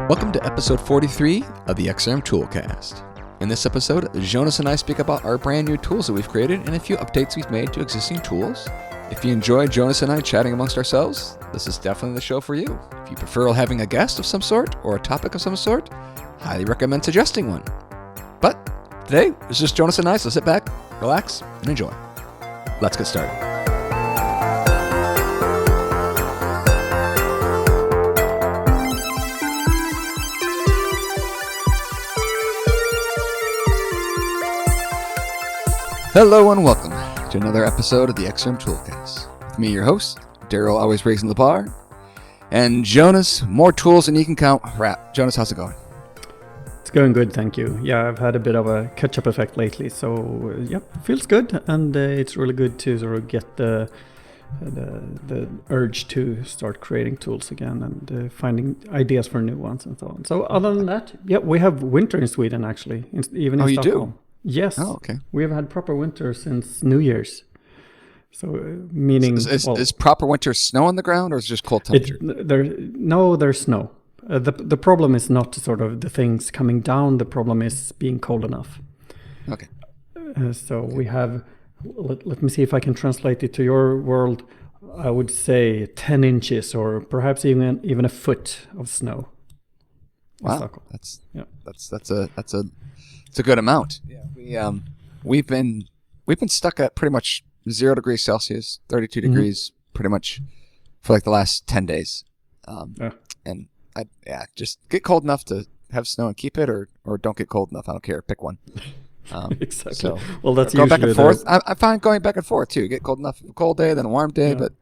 Welcome to episode 43 of the XrmToolCast. In this episode, Jonas and I speak about our brand new tools that we've created and a few updates we've made to existing tools. If you enjoy Jonas and I chatting amongst ourselves, this is definitely the show for you. If you prefer having a guest of some sort or a topic of some sort, highly recommend suggesting one. But today, it's just Jonas and I, so sit back, relax, and enjoy. Let's get started. Hello and welcome to another episode of the XrmToolCast. With me, your host, Daryl, always raising the bar, and Jonas, more tools than you can count. Rap. Jonas, how's it going? It's going good, thank you. Yeah, I've had a bit of a catch-up effect lately, so feels good, and it's really good to sort of get the urge to start creating tools again and finding ideas for new ones and so on. So other than that, we have winter in Sweden actually, even in Stockholm. Do? Yes. Oh, okay. We have had proper winter since New Year's. So meaning... Is proper winter snow on the ground or is it just cold temperature? There's snow. The problem is not sort of the things coming down. The problem is being cold enough. Okay. We have... Let me see if I can translate it to your world. I would say 10 inches or perhaps even a foot of snow. Wow. That's a good amount. Yeah, we've been stuck at pretty much 0 degrees Celsius, 32 degrees, pretty much for like the last 10 days. And just get cold enough to have snow and keep it, or don't get cold enough. I don't care. Pick one. Exactly. So, well, that's going usually back and forth. I find going back and forth too. Get cold enough, a cold day, then a warm day, but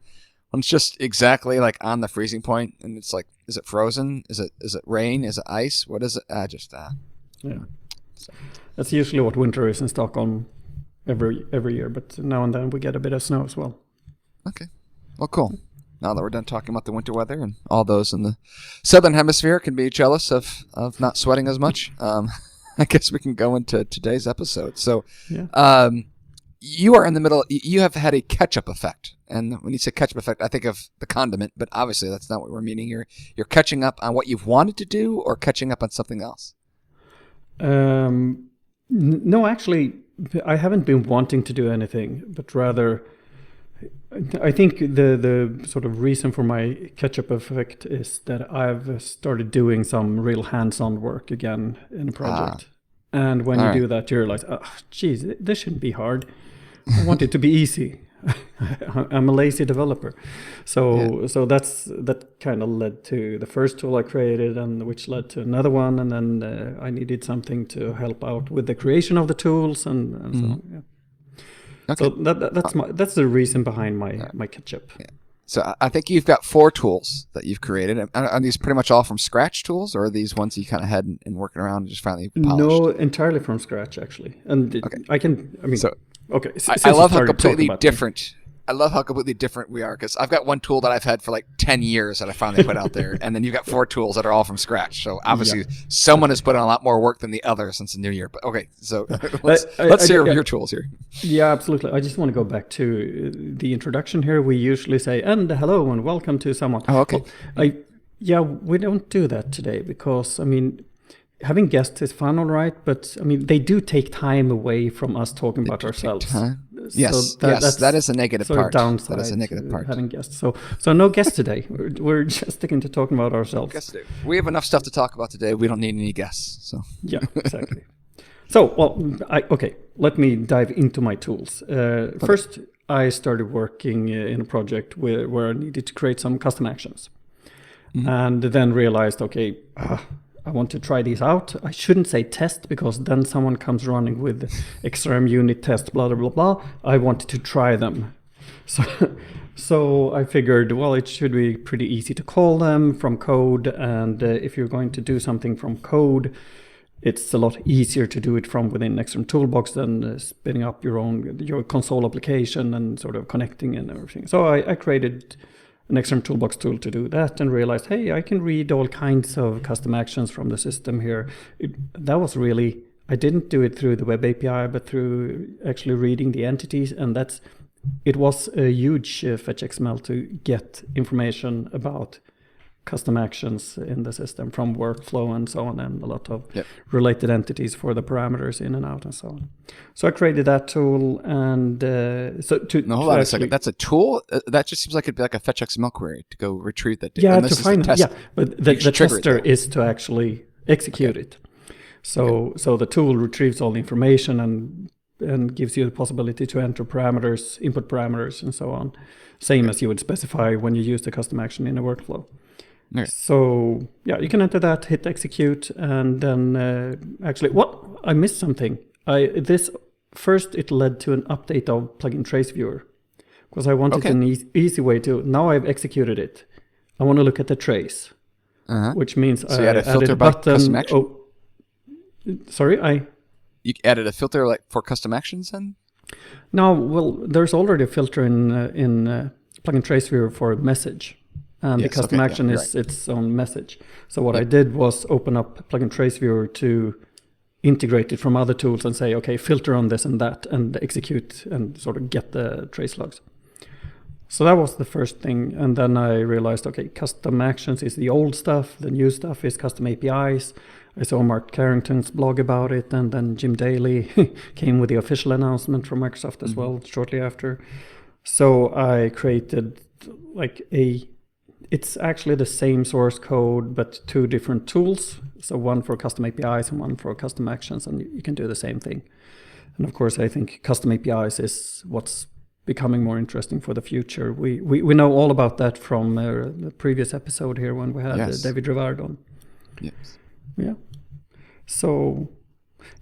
when it's just exactly like on the freezing point, and it's like, is it frozen? Is it rain? Is it ice? What is it? Yeah. So. That's usually what winter is in Stockholm every year, but now and then we get a bit of snow as well. Okay. Well, cool. Now that we're done talking about the winter weather, and all those in the southern hemisphere can be jealous of not sweating as much, I guess we can go into today's episode. So you are in the middle. You have had a catch-up effect. And when you say catch-up effect, I think of the condiment, but obviously that's not what we're meaning here. You're catching up on what you've wanted to do or catching up on something else? No, actually, I haven't been wanting to do anything, but rather, I think the sort of reason for my catch-up effect is that I've started doing some real hands-on work again in a project. And when you do that, you realize, geez, this shouldn't be hard. I want it to be easy. I'm a lazy developer. So that kind of led to the first tool I created, and which led to another one, and then I needed something to help out with the creation of the tools and so on. Yeah. Okay. So that's the reason behind my catch-up. Yeah. So I think you've got 4 tools that you've created. Are these pretty much all from scratch tools, or are these ones you kind of had and working around and just finally polished? No, entirely from scratch actually. And okay. I love how completely different. I love how completely different we are, because I've got one tool that I've had for like 10 years that I finally put out there, and then you've got 4 tools that are all from scratch. So obviously someone has put in a lot more work than the other since the new year. But okay, so let's hear your tools here. Yeah, absolutely. I just want to go back to the introduction here. We usually say, and hello and welcome to someone. Oh, okay. We don't do that today because, having guests is fun, all right, but they do take time away from us talking about ourselves. Yes, that is a negative part. Downside, that is a negative part. Having guests. So no guests today. We're just sticking to talking about ourselves. Guests do. We have enough stuff to talk about today. We don't need any guests. So yeah, exactly. So let me dive into my tools. First, I started working in a project where I needed to create some custom actions, and then realized, I want to try these out. I shouldn't say test, because then someone comes running with XRM unit test, blah, blah, blah, blah. I wanted to try them. So I figured, it should be pretty easy to call them from code. And if you're going to do something from code, it's a lot easier to do it from within XRM Toolbox than spinning up your console application and sort of connecting and everything. So I created an XRM Toolbox tool to do that, and realized, hey, I can read all kinds of custom actions from the system here. I didn't do it through the web API, but through actually reading the entities, and it was a huge fetch XML to get information about custom actions in the system from workflow and so on, and a lot of Yep. related entities for the parameters in and out and so on. So I created that tool, and Hold on a second. That's a tool? That just seems like it'd be like a fetch XML query to go retrieve that data. Yeah, And to this is find the it. test. Yeah, but the trigger it, tester though. is to actually execute it. So the tool retrieves all the information and gives you the possibility to enter parameters, input parameters, and so on. Same as you would specify when you use the custom action in a workflow. Okay. So yeah, you can enter that, hit execute, and then actually, what? I missed something. First it led to an update of plugin trace viewer, because I wanted an easy way to. Now I've executed it. I want to look at the trace, which means so you added a filter a by button. custom action? Sorry, You added a filter like for custom actions then? No, well, there's already a filter in plugin trace viewer for message, and the custom action is its own message. So what I did was open up plugin trace viewer to integrate it from other tools and say, okay, filter on this and that, and execute and sort of get the trace logs. So that was the first thing, and then I realized, okay, custom actions is the old stuff, the new stuff is custom APIs. I saw Mark Carrington's blog about it, and then Jim Daly came with the official announcement from Microsoft as well shortly after. So I created it's actually the same source code, but two different tools. So one for custom APIs and one for custom actions, and you can do the same thing. And of course, I think custom APIs is what's becoming more interesting for the future. We know all about that from the previous episode here when we had David Rivard on. Yes. Yeah. So,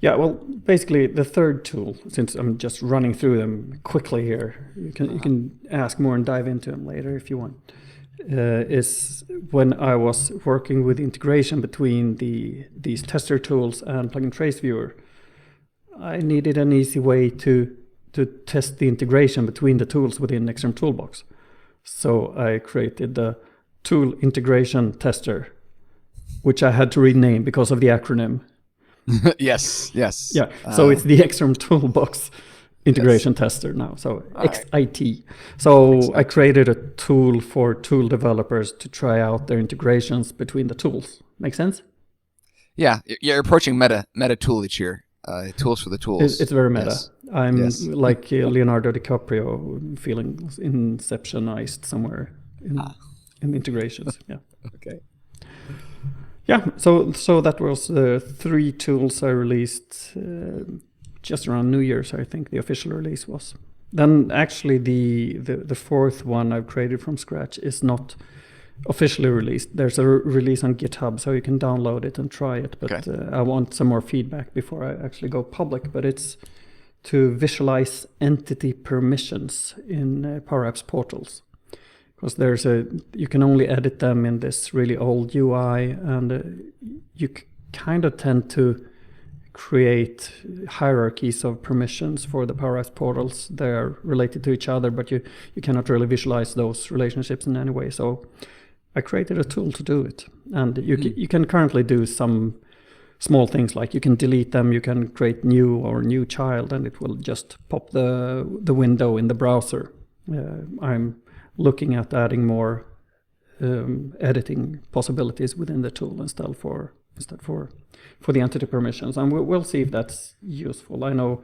yeah, well, basically the third tool, since I'm just running through them quickly here, you can ask more and dive into them later if you want, is when I was working with integration between these tester tools and plugin trace viewer, I needed an easy way to test the integration between the tools within XRM Toolbox. So I created the tool integration tester, which I had to rename because of the acronym. yes. Yeah. So it's the XRM Toolbox integration tester now. So XIT. So I created a tool for tool developers to try out their integrations between the tools. Make sense? Yeah. You're approaching meta toolage here. Tools for the tools. It's very meta. Yes. I'm like Leonardo DiCaprio, feeling inceptionized somewhere in integrations. Yeah. Okay. Yeah, so that was the three tools I released just around New Year's, I think the official release was. Then actually the fourth one I've created from scratch is not officially released. There's a release on GitHub, so you can download it and try it. But I want some more feedback before I actually go public. But it's to visualize entity permissions in Power Apps portals. Because you can only edit them in this really old UI, and you kind of tend to create hierarchies of permissions for the Power Apps portals. They are related to each other, but you cannot really visualize those relationships in any way. So I created a tool to do it, and you can currently do some small things like you can delete them, you can create new child, and it will just pop the window in the browser. I'm looking at adding more editing possibilities within the tool instead for the entity permissions, and we'll see if that's useful. I know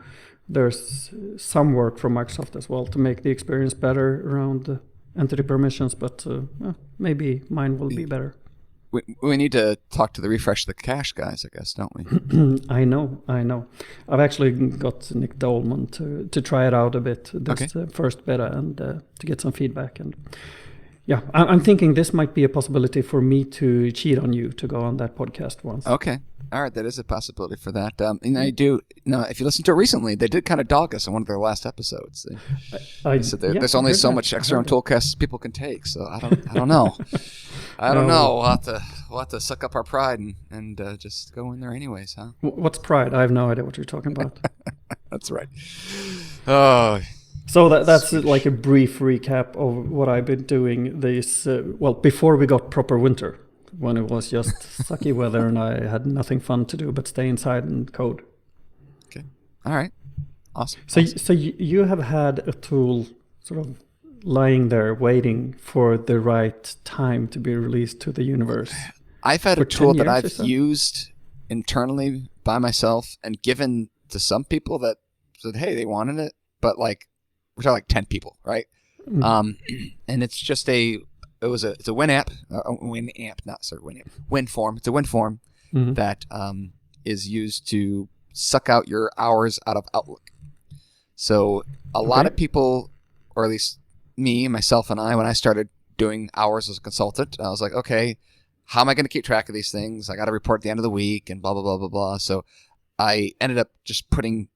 there's some work from Microsoft as well to make the experience better around entity permissions, but maybe mine will be better. We need to talk to the refresh the cache guys, I guess, don't we? I know. I've actually got Nick Dolman to try it out a bit this first beta and to get some feedback. And yeah, I'm thinking this might be a possibility for me to cheat on you to go on that podcast once. Okay. All right, that is a possibility for that. And I do. Now, if you listen to it recently, they did kind of dog us in one of their last episodes. They said there's only so much XrmToolCast people can take, so I don't know. I don't know. We'll have to suck up our pride and just go in there anyways, huh? What's pride? I have no idea what you're talking about. That's right. Oh. So that's like a brief recap of what I've been doing this, before we got proper winter, when it was just sucky weather and I had nothing fun to do but stay inside and code. Okay. All right. Awesome. So you have had a tool sort of lying there waiting for the right time to be released to the universe. I've had For a tool 10 that years or I've so? used internally by myself and given to some people that said, hey, they wanted it, but like we're talking like 10 people, right? Mm. And it's just it's a WinApp, WinForm. It's a WinForm Mhm. that is used to suck out your hours out of Outlook. So a lot Okay. of people, or at least me, myself, and when I started doing hours as a consultant, I was like, okay, how am I going to keep track of these things? I got to report at the end of the week and blah, blah, blah, blah, blah. So I ended up just putting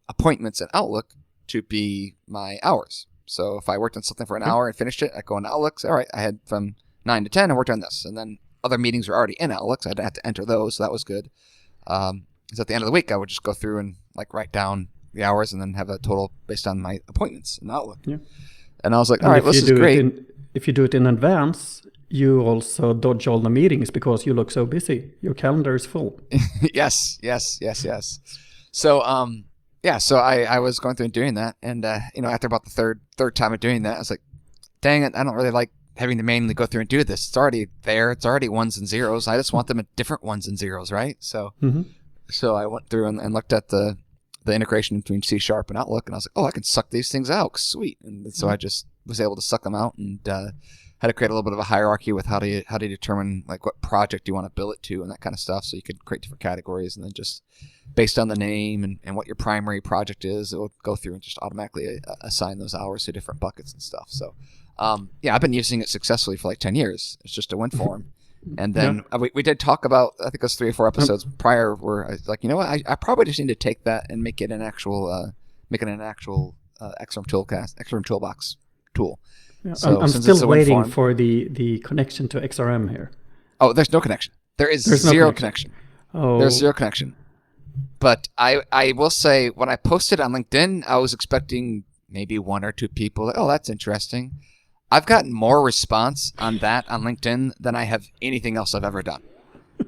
appointments in Outlook to be my hours. So if I worked on something for an Okay. hour and finished it, I go into Outlook. Say, all right, I had from 9 to 10, I worked on this. And then other meetings were already in Outlook, so I didn't have to enter those. So that was good. So at the end of the week, I would just go through and like write down the hours and then have a total based on my appointments in Outlook. Yeah. And I was like, all And right, this is great. if you do it in advance, you also dodge all the meetings because you look so busy. Your calendar is full. Yes. So, so I was going through and doing that. And, after about the third time of doing that, I was like, dang it, I don't really like having to manually go through and do this. It's already there. It's already ones and zeros. I just want them at different ones and zeros, right? So, Mhm. so I went through and looked at the integration between C# and Outlook, and I was like, oh, I can suck these things out. Sweet. And so I just was able to suck them out and had to create a little bit of a hierarchy with how do you determine like what project you want to bill it to and that kind of stuff. So you could create different categories, and then just based on the name and what your primary project is, it will go through and just automatically assign those hours to different buckets and stuff. So I've been using it successfully for like 10 years. It's just a WinForm. And then we did talk about, I think it was 3 or 4 episodes prior, where I was like, you know what, I probably just need to take that and make it an actual Xrm Toolbox tool. Yeah, So I'm since it's still a waiting WinForm, for the connection to XRM here. oh, there's no connection. There is There's no zero connection. connection. Oh, There's zero connection. But I will say, when I posted on LinkedIn, I was expecting maybe 1 or 2 people. Like, oh, that's interesting. I've gotten more response on that on LinkedIn than I have anything else I've ever done.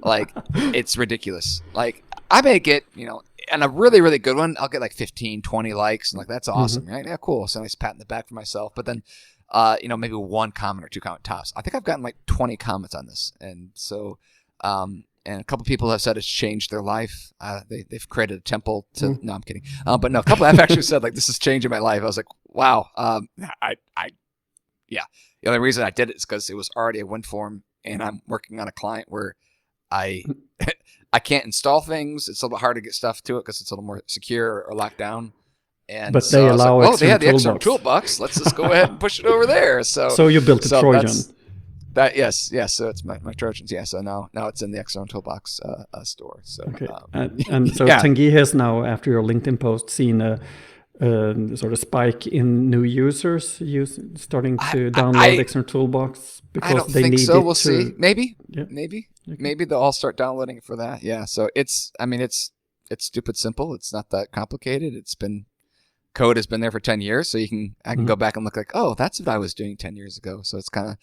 Like, it's ridiculous. Like, I may get, and a really, really good one, I'll get like 15, 20 likes, and like, that's awesome, right? Yeah, cool. So nice pat in the back for myself. But then, maybe 1 comment or 2 comment tops. I think I've gotten like 20 comments on this. And so, and a couple people have said it's changed their life. They've created a temple to, no, I'm kidding. But no, a couple have actually said like, this is changing my life. I was like, wow. Yeah. The only reason I did it is because it was already a WinForm, and I'm working on a client where I can't install things. It's a little hard to get stuff to it because it's a little more secure or locked down. And but so they I was allow like, oh, they had the XrmToolbox. XrmToolbox. Toolbox. Let's just go ahead and push it over there. So you built a Trojan. Yes. So it's my Trojans. Yeah. So now it's in the XrmToolbox store. So okay. And so yeah. Tanguy has now, after your LinkedIn post, seen a sort of spike in new users starting to download XrmToolbox because I don't they think need so. it We'll to, see. Maybe. Yeah. Maybe. Okay. Maybe they'll all start downloading it for that. Yeah. So it's stupid simple. It's not that complicated. Code has been there for 10 years, so I can go back and look like, oh, that's what I was doing 10 years ago. So it's kind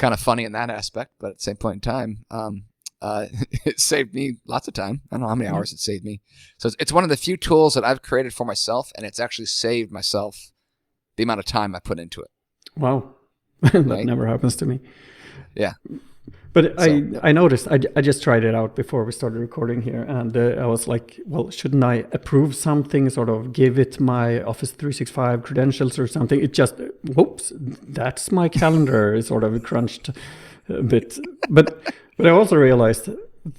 of funny in that aspect, but at the same point in time, it saved me lots of time. I don't know how many hours it saved me. So it's one of the few tools that I've created for myself, and it's actually saved myself the amount of time I put into it. Wow. That right? never happens to me. Yeah. But I noticed, I just tried it out before we started recording here, and I was like, well, shouldn't I approve something, sort of give it my Office 365 credentials or something? It just, whoops, that's my calendar, sort of crunched a bit. But I also realized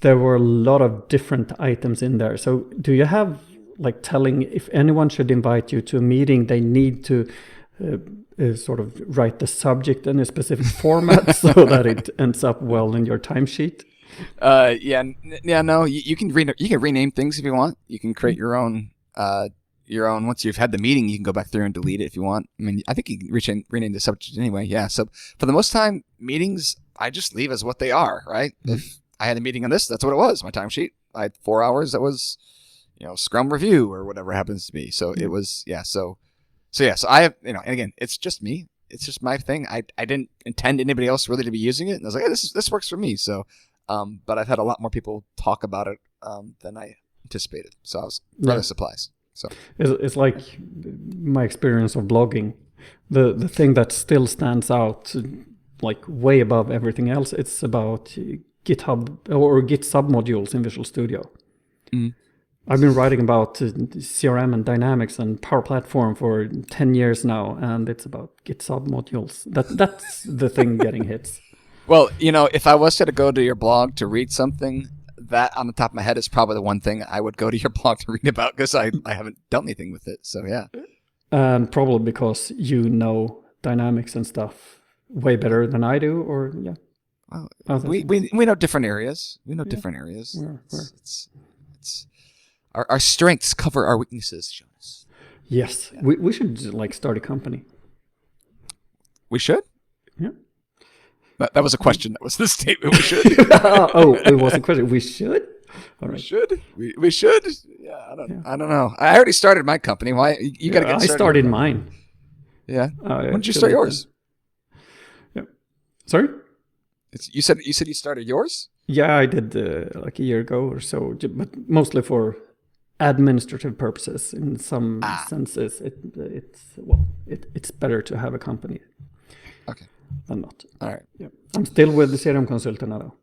there were a lot of different items in there. So do you have, like, telling if anyone should invite you to a meeting, they need to sort of write the subject in a specific format so that it ends up well in your timesheet? No. You can rename things if you want. You can create your own. Once you've had the meeting, you can go back through and delete it if you want. I mean, I think you can rename the subject anyway. Yeah. So for the most time, meetings I just leave as what they are. Right. Mm-hmm. If I had a meeting on this, that's what it was. My timesheet. I had 4 hours. That was, Scrum review or whatever happens to be. So it was. Yeah. So I have, and again, it's just me. It's just my thing. I didn't intend anybody else really to be using it. And I was like, hey, this works for me. So, but I've had a lot more people talk about it than I anticipated. So I was rather surprised. So it's like my experience of blogging. The thing that still stands out, like way above everything else, it's about GitHub or Git submodules in Visual Studio. Mm. I've been writing about CRM and Dynamics and Power Platform for 10 years now, and it's about Git submodules. That's the thing getting hits. Well, if I was to go to your blog to read something, that on the top of my head is probably the one thing I would go to your blog to read about, because I haven't done anything with it. So yeah. And probably because you know Dynamics and stuff way better than I do, or yeah. Well, we know different areas. We know different areas. It's our strengths cover our weaknesses, Jonas. Yes, yeah. We should start a company. We should? Yeah. That was a question. That was the statement. We should. It was a question. We should? All right. We should? We should? Yeah, I don't know. I already started my company. Why? You got to get started. I started mine. Yeah. When did you start yours? Yeah. Sorry? You said you started yours? Yeah, I did like a year ago or so, but mostly for administrative purposes. In some senses, it's better to have a company. Okay. Than not. All right. Yeah. I'm still with the XrmToolCast now.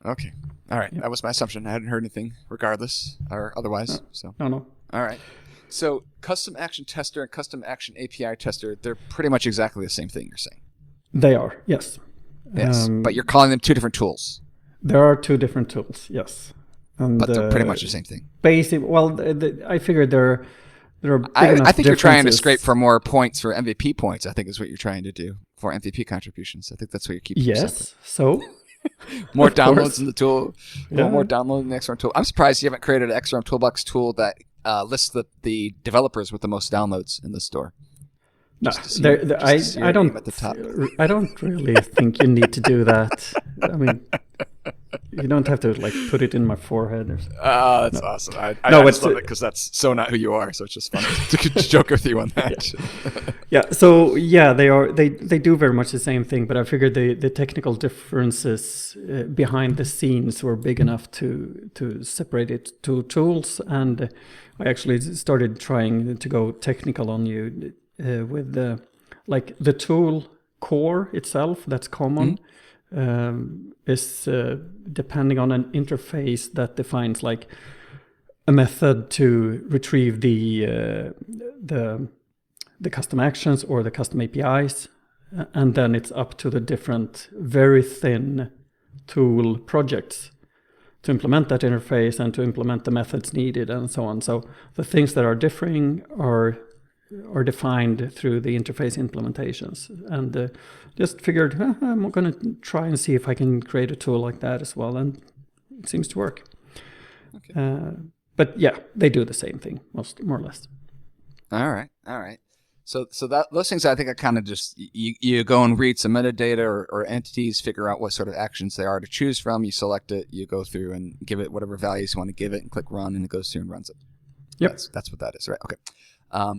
Okay. All right. Yeah. That was my assumption. I hadn't heard anything, regardless or otherwise. So. No. All right. So, custom action tester and custom action API tester, they're pretty much exactly the same thing, you're saying? They are, yes. Yes, but you're calling them two different tools. There are two different tools, yes. And, but they're pretty much the same thing. I figured there are big I think you're trying to scrape for more points for MVP points, I think is what you're trying to do, for MVP contributions. I think that's what you're keeping. Yes, so? More downloads in the tool, more downloads in the XRM tool. I'm surprised you haven't created an XRM Toolbox tool that lists the developers with the most downloads in the store. No, I don't really think you need to do that. I mean, you don't have to put it in my forehead. Oh, that's awesome. I just love it because that's so not who you are. So it's just fun to joke with you on that. Yeah. So yeah, they do very much the same thing, but I figured the technical differences behind the scenes were big enough to separate it to tools, and I actually started trying to go technical on you. With the tool core itself that's common is depending on an interface that defines a method to retrieve the custom actions or the custom APIs, and then it's up to the different very thin tool projects to implement that interface and to implement the methods needed and so on. So the things that are differing are defined through the interface implementations, and just figured I'm going to try and see if I can create a tool like that as well, and it seems to work. Okay. But yeah, they do the same thing, more or less. All right. So that those things I think are kind of just you go and read some metadata or entities, figure out what sort of actions they are to choose from. You select it, you go through and give it whatever values you want to give it, and click run, and it goes through and runs it. Yep. That's what that is, right? Okay.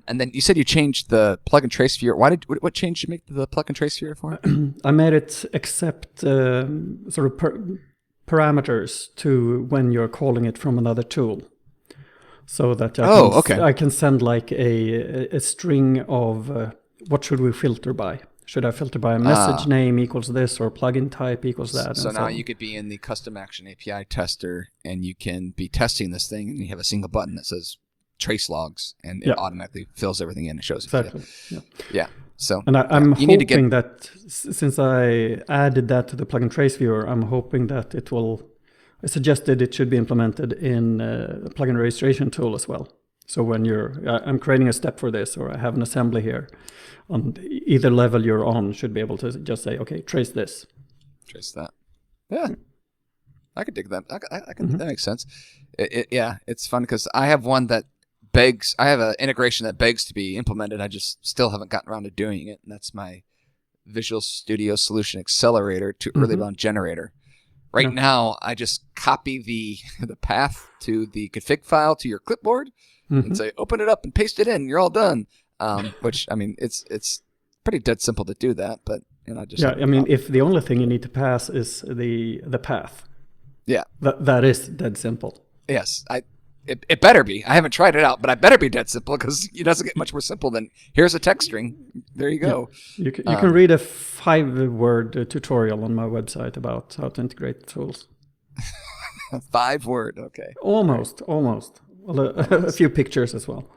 And then you said you changed the plug and trace viewer. What changed you make the plug and trace viewer for? I made it accept sort of parameters to when you're calling it from another tool, so that I can send a string of what should we filter by. Should I filter by a message name equals this or plugin type equals that? So now you could be in the custom action API tester and you can be testing this thing, and you have a single button that says trace logs, and it automatically fills everything in and shows it. Exactly. Yeah. So, and I'm hoping that since I added that to the plugin trace viewer, I'm hoping that it will. I suggested it should be implemented in a plugin registration tool as well. So when I'm creating a step for this, or I have an assembly here, on either level you're on, should be able to just say, okay, trace this. Trace that. Yeah. I could dig that. I can. That makes sense. It's fun because I have one that begs. I have an integration that begs to be implemented. I just still haven't gotten around to doing it, and that's my Visual Studio Solution Accelerator to Early Bound Generator. Right now, I just copy the path to the config file to your clipboard and say, open it up and paste it in. You're all done. Which I mean, it's pretty dead simple to do that, but if the only thing you need to pass is the path. Yeah. That is dead simple. Yes. It better be. I haven't tried it out, but I better be dead simple because it doesn't get much more simple than here's a text string. There you go. Yeah. You can read a 5-word tutorial on my website about how to integrate tools. 5-word, okay. Almost. Well, a few pictures as well.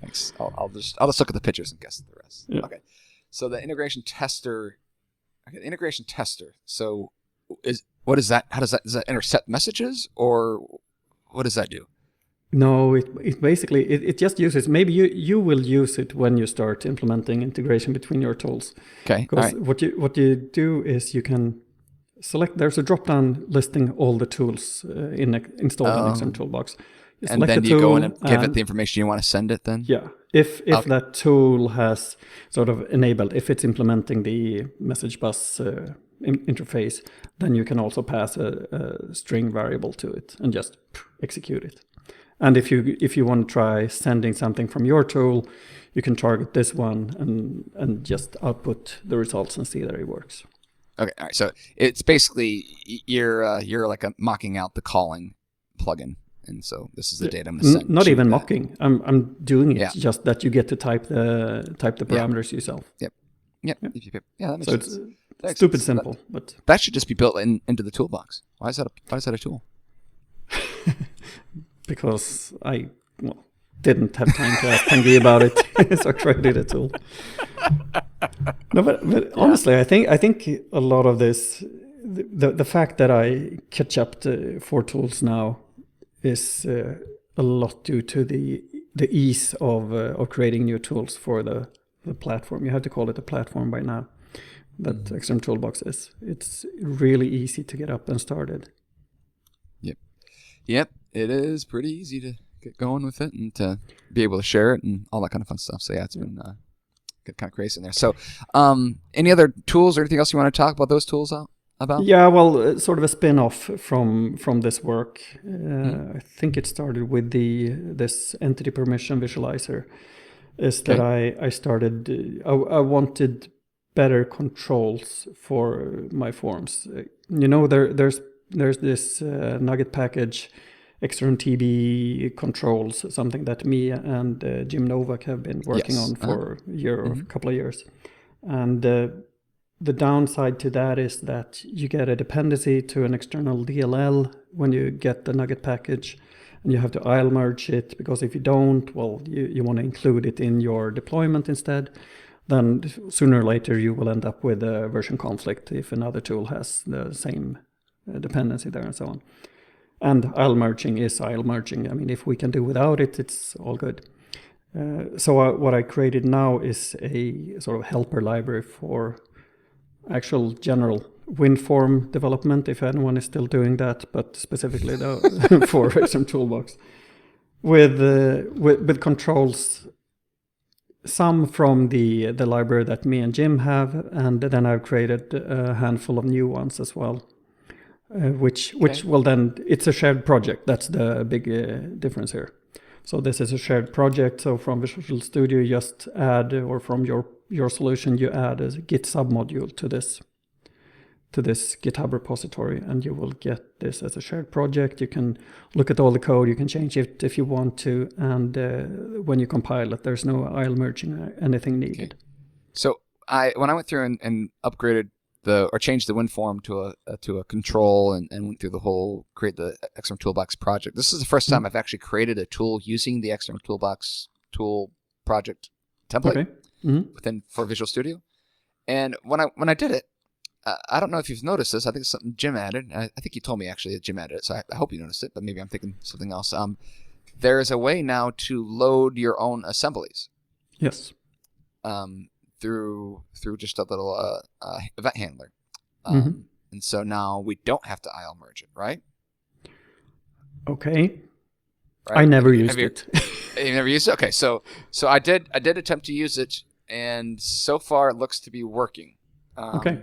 Thanks. I'll just look at the pictures and guess the rest. Yeah. Okay. So the integration tester. Okay, the integration tester. So what is that? Does that intercept messages, or what does that do? No, it basically it just uses, maybe you will use it when you start implementing integration between your tools. Okay. Because right. what you do is you can select, there's a drop down listing all the tools installed in XrmToolbox. Toolbox. And then you go in and give it the information you want to send it then? Yeah. If that tool has sort of enabled, if it's implementing the message bus interface, then you can also pass a string variable to it and just execute it. And if you want to try sending something from your tool, you can target this one and just output the results and see that it works. Okay, all right. So it's basically you're like mocking out the calling plugin, and so this is the data I'm going to send. Not even mocking. I'm doing it. Yeah. Just that you get to type the parameters yourself. Yep. Yeah, that makes sense. It's stupid simple, but that should just be built into the toolbox. Why is that a tool? Because I didn't have time to ask Tanguy about it, so I created a tool. No, but honestly, I think a lot of this, the fact that I catch up to 4 tools now, is a lot due to the ease of creating new tools for the platform. You have to call it a platform by now. That XrmToolbox is. It's really easy to get up and started. Yep. It is pretty easy to get going with it and to be able to share it and all that kind of fun stuff. So yeah, it's been kind of crazy in there. So any other tools or anything else you want to talk about those tools about? Yeah, well, sort of a spin-off from this work. I think it started with this entity permission visualizer. Is that I started, I wanted better controls for my forms. There's this Nugget package, XrmTB controls, something that me and Jim Novak have been working on for a year or a couple of years. And the downside to that is that you get a dependency to an external DLL when you get the Nugget package, and you have to IL merge it, because if you don't, well, you want to include it in your deployment instead. Then sooner or later you will end up with a version conflict if another tool has the same dependency there and so on. And IL merging is IL merging. I mean, if we can do without it, it's all good. So what I created now is a sort of helper library for actual general WinForm development, if anyone is still doing that, but specifically for XrmToolbox, with controls, some from the library that me and Jim have, and then I've created a handful of new ones as well. Which will then, it's a shared project. That's the big difference here. So this is a shared project. So from Visual Studio, you just add, or from your solution, you add a Git submodule to this GitHub repository, and you will get this as a shared project. You can look at all the code. You can change it if you want to, and when you compile it, there's no IL merging, anything needed. Okay. So when I went through and upgraded or changed the WinForm to a control and went through the whole create the XrmToolbox project. This is the first time I've actually created a tool using the XrmToolbox tool project template for Visual Studio. And when I did it, I don't know if you've noticed this. I think it's something Jim added. I think you told me actually that Jim added it, so I hope you noticed it. But maybe I'm thinking something else. There is a way now to load your own assemblies. Yes. Through just a little event handler. And so now we don't have to IL merge it, right? Okay. Right? I never used it. You never used it? Okay, so I did attempt to use it, and so far it looks to be working. Okay.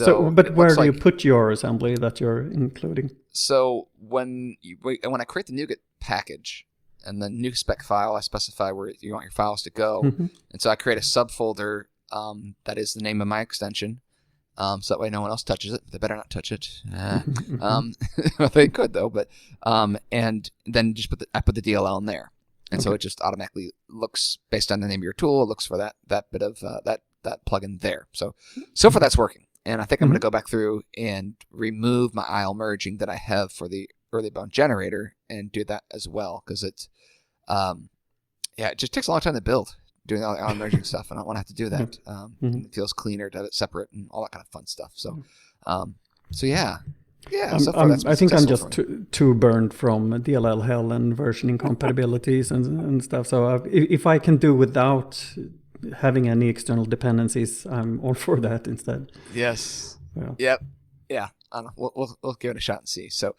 But where do you put your assembly that you're including? So when I create the NuGet package, and the new spec file, I specify where you want your files to go. And so I create a subfolder that is the name of my extension. So that way no one else touches it. They better not touch it. Well, they could though, but and then just I put the DLL in there, and so it just automatically looks based on the name of your tool. It looks for that bit of that plugin there. So far that's working, and I think I'm going to go back through and remove my IL merging that I have for the early bound generator and do that as well, because it's it just takes a long time to build. Doing all the merging stuff, and I don't want to have to do that. And it feels cleaner to have it separate and all that kind of fun stuff. So, yeah. So far I think I'm just too burned from DLL hell and version incompatibilities and stuff. So if I can do without having any external dependencies, I'm all for that instead. Yes. Yeah. Yep. I don't know. We'll give it a shot and see. So,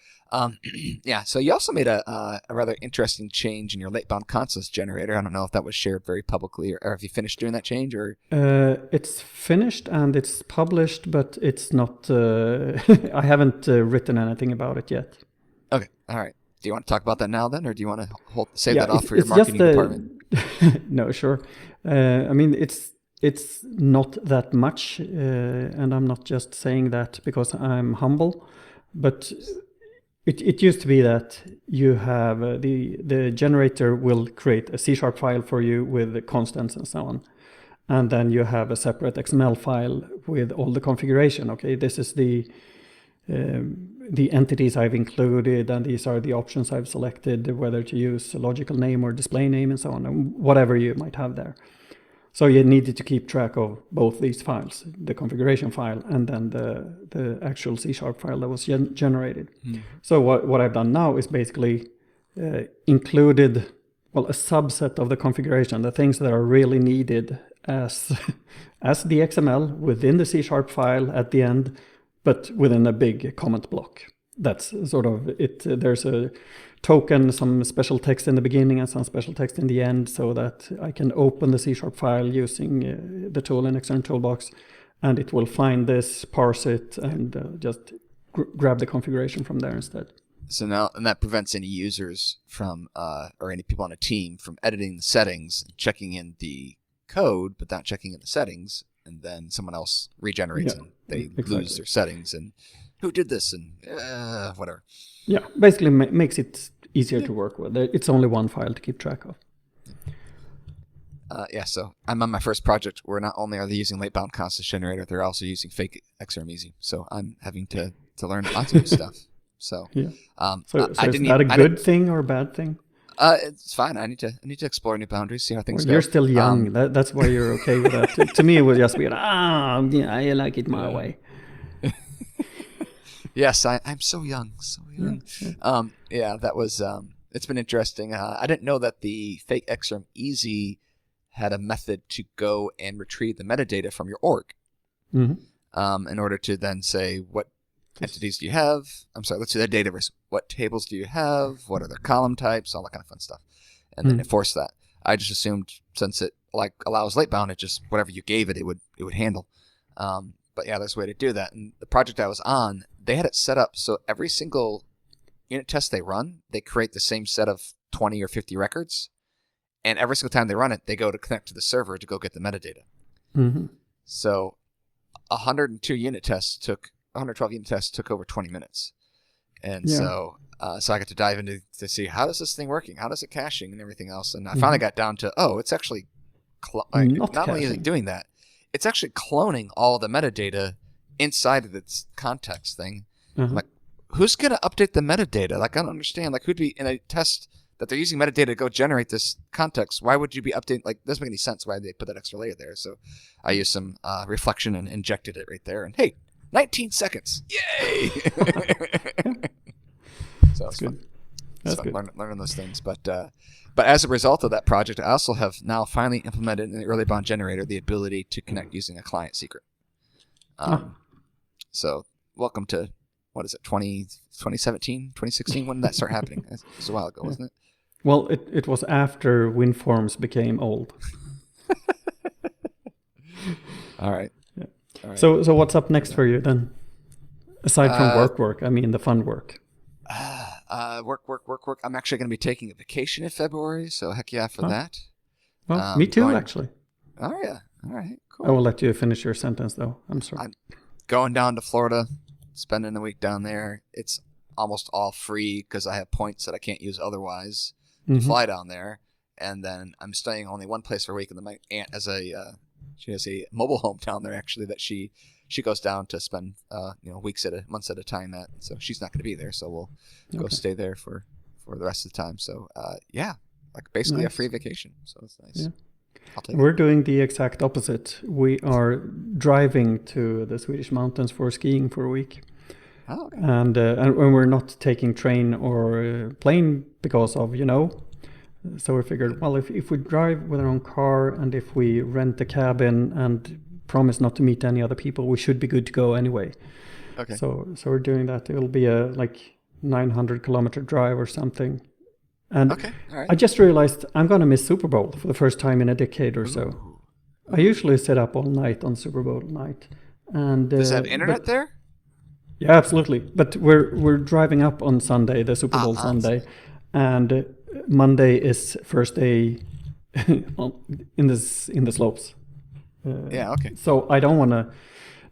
So you also made a rather interesting change in your late bound constants generator. I don't know if that was shared very publicly, or if you finished doing that change, or. It's finished and it's published, but it's not. I haven't written anything about it yet. Okay. All right. Do you want to talk about that now, then, or do you want to save that off for your marketing department? No, sure. I mean, it's not that much, and I'm not just saying that because I'm humble, but it used to be that you have the generator will create a C# file for you with the constants and so on, and then you have a separate XML file with all the configuration. Okay, this is the entities I've included, and these are the options I've selected, whether to use a logical name or display name and so on, and whatever you might have there. So you needed to keep track of both these files, the configuration file and then the actual C# file that was generated. So what I've done now is basically included, a subset of the configuration, the things that are really needed as the XML within the C# file at the end, but within a big comment block. That's sort of it. There's a token, some special text in the beginning and some special text in the end, so that I can open the C# file using the tool in XrmToolbox, and it will find this, parse it, and just grab the configuration from there instead. So now, and that prevents any users from, or any people on a team from editing the settings, checking in the code, but not checking in the settings, and then someone else regenerates and they lose their settings, and who did this, and whatever. Yeah, basically makes it easier to work with. It's only one file to keep track of. So I'm on my first project where not only are they using late bound constants generator, they're also using fake XrmEasy. So I'm having to learn lots of new stuff. So, so is that a good thing or a bad thing? It's fine. I need to explore new boundaries, see how things go. You're still young. That's why you're okay with that. To me, it would just be I like it my way. Yes, I'm so young, Yeah. That was it's been interesting. I didn't know that the fake XrmEasy had a method to go and retrieve the metadata from your org, in order to then say what entities do you have. I'm sorry, let's do that dataverse. What tables do you have? What are their column types? All that kind of fun stuff, and then enforce that. I just assumed since it allows late bound, it just whatever you gave it, it would handle. But yeah, there's a way to do that. And the project I was on, they had it set up so every single unit test they run, they create the same set of 20 or 50 records. And every single time they run it, they go to connect to the server to go get the metadata. So 112 unit tests took over 20 minutes. And so I got to dive into to see how is this thing working? How does it caching and everything else? And I finally got down to, it's actually not only is it doing that, it's actually cloning all the metadata inside of its context thing. Like, who's going to update the metadata? Like, I don't understand. Like, who'd be in a test that they're using metadata to go generate this context? Why would you be updating? Like, it doesn't make any sense why they put that extra layer there. So I used some reflection and injected it right there. And hey, 19 seconds. Yay! So it's good. That's good. Learning those things. But as a result of that project, I also have now finally implemented in the early bound generator the ability to connect using a client secret. So welcome to, 2017, 2016? When did that start happening? It was a while ago, wasn't it? Well, it was after WinForms became old. All right. Yeah. All right. So what's up next for you then? Aside from work, I mean the fun work. Work. I'm actually going to be taking a vacation in February, so heck yeah for that. Well, me too, actually. Oh, yeah. All right, cool. I will let you finish your sentence, though. I'm sorry. going down to Florida, spending a week down there. It's almost all free because I have points that I can't use otherwise to fly down there. And then I'm staying only one place for a week, and then my aunt has she has a mobile home down there actually that she goes down to spend months at a time at. So she's not going to be there, so we'll go stay there for the rest of the time. So like basically a free vacation. So it's nice. Yeah. We're doing the exact opposite. We are driving to the Swedish mountains for skiing for a week. Oh, okay. And we're not taking train or plane because of, So we figured, well, if we drive with our own car and if we rent a cabin and promise not to meet any other people, we should be good to go anyway. Okay. So we're doing that. It'll be a 900-kilometer drive or something. And okay. All right. I just realized I'm going to miss Super Bowl for the first time in a decade or so. Ooh. I usually sit up all night on Super Bowl night. And does it have internet there? Yeah, absolutely. But we're driving up on Sunday, the Super Bowl Sunday, and Monday is first day in the slopes. Okay. So I don't want to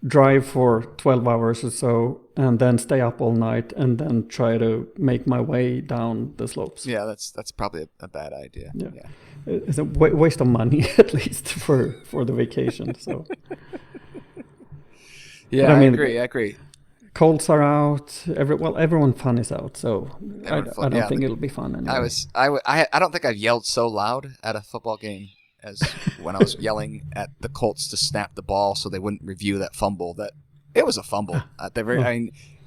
drive for 12 hours or so and then stay up all night and then try to make my way down the slopes. Yeah, that's probably a bad idea. Yeah. It's a waste of money at least for the vacation. So. Yeah, I agree. Colts are out. Everyone fun is out. So I don't think it'll be fun anyway. I don't think I've yelled so loud at a football game as when I was yelling at the Colts to snap the ball so they wouldn't review that fumble. That it was a fumble.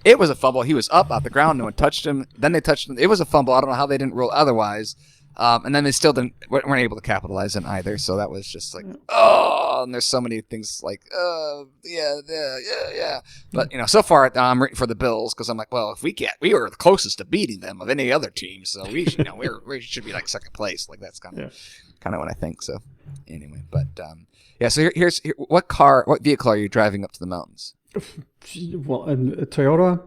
It was a fumble. He was up off the ground. No one touched him. Then they touched him. It was a fumble. I don't know how they didn't rule otherwise. And then they still weren't able to capitalize on either. So that was just like, and there's so many things like, yeah. But so far I'm rooting for the Bills because I'm like, well, if we were the closest to beating them of any other team, so we should, we should be like second place. Like that's kind of what I think. So anyway, but So here's what vehicle are you driving up to the mountains? Well, a Toyota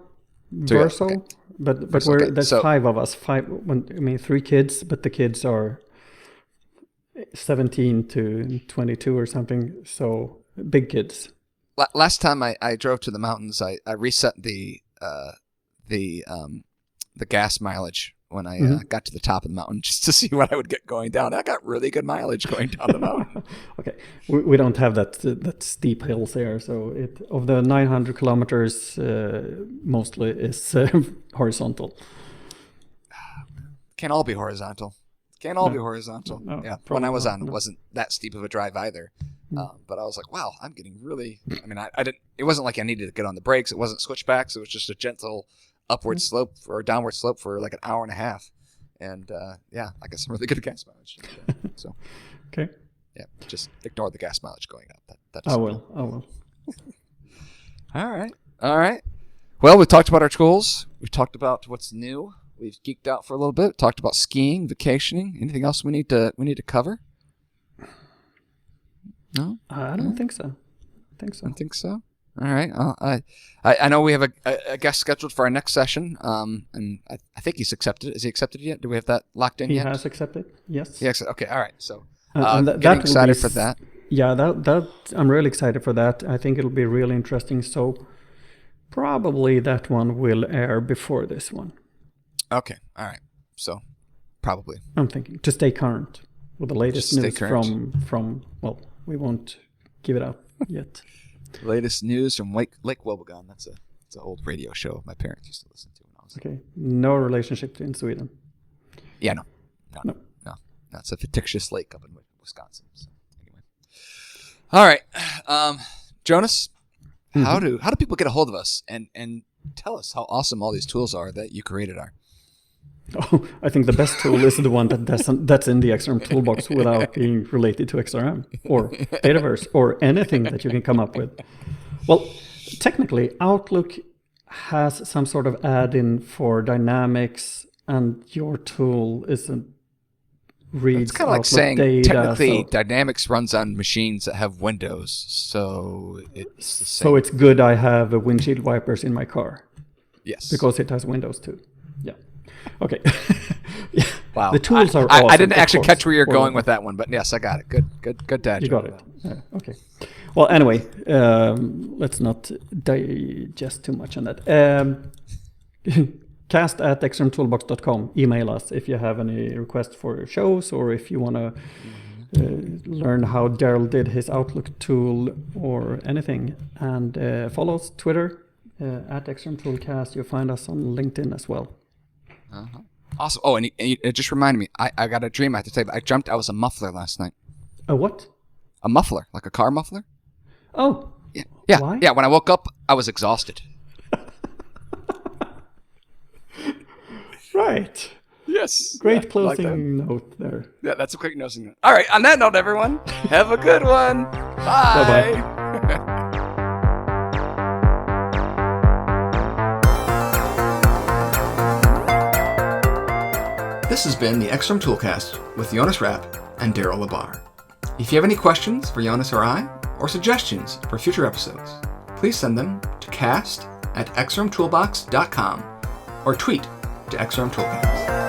Verso. Okay. But there's 5 of us. 3 kids, but the kids are 17 to 22 or something. So big kids. Last time I drove to the mountains, I reset the gas mileage when I got to the top of the mountain just to see what I would get going down. I got really good mileage going down the mountain. Okay, we don't have that steep hills there. So of the 900 kilometers, mostly is horizontal. Can't all be horizontal. No, yeah, when I was on, it wasn't that steep of a drive either. But I was like, wow, I'm getting really. I mean, I didn't. It wasn't like I needed to get on the brakes. It wasn't switchbacks. It was just a gentle upward slope or downward slope for like an hour and a half, and I got some really good gas mileage. So, okay, yeah, just ignore the gas mileage going up. I will. All right. Well, we talked about our tools. We've talked about what's new. We've geeked out for a little bit. Talked about skiing, vacationing. Anything else we need to cover? No, I don't think so. I think so. All right. I know we have a guest scheduled for our next session, and I think he's accepted. Is he accepted yet? Do we have that locked in yet? He has accepted. Yes. Yes. Okay. All right. So, getting excited for that. Yeah, that I'm really excited for that. I think it'll be really interesting. So, probably that one will air before this one. Okay. All right. So, probably. I'm thinking to stay current with the latest news from. Well, we won't give it up yet. Latest news from Lake Wobegon. It's an old radio show my parents used to listen to when I was okay. No relationship in Sweden. Yeah, no. That's a fictitious lake up in Wisconsin. So, anyway. All right, Jonas. How do people get a hold of us and tell us how awesome all these tools are that you created are? Oh, I think the best tool is the one that's in the XRM toolbox without being related to XRM or Dataverse or anything that you can come up with. Well, technically, Outlook has some sort of add-in for Dynamics, and your tool reads. It's kind of like saying data, technically Dynamics runs on machines that have Windows, so it's the same. So it's good I have windshield wipers in my car. Yes, because it has Windows too. Yeah. Okay. Yeah. Wow. The tools are I awesome. didn't of actually course. catch where you're Or- going with that one, but yes, I got it. Good dad You joke. got it. Okay. Well, anyway, let's not digest too much on that. Cast at XrmToolbox.com. Email us if you have any requests for shows, or if you want to learn how Daryl did his Outlook tool or anything. And follow us Twitter at XrmToolCast. You'll find us on LinkedIn as well. Uh-huh. Awesome. Oh, and it just reminded me. I got a dream I have to tell you. I dreamt I was a muffler last night. A what? A muffler, like a car muffler. Oh. Yeah. Why? Yeah. When I woke up, I was exhausted. Right. Yes. Great Yeah, closing note there. Yeah, that's a quick closing note. All right. On that note, everyone, have a good one. Bye. Bye-bye. This has been the Xrm Toolcast with Jonas Rapp and Daryl Labar. If you have any questions for Jonas or I, or suggestions for future episodes, please send them to cast@xrmtoolbox.com or tweet to XrmToolcast.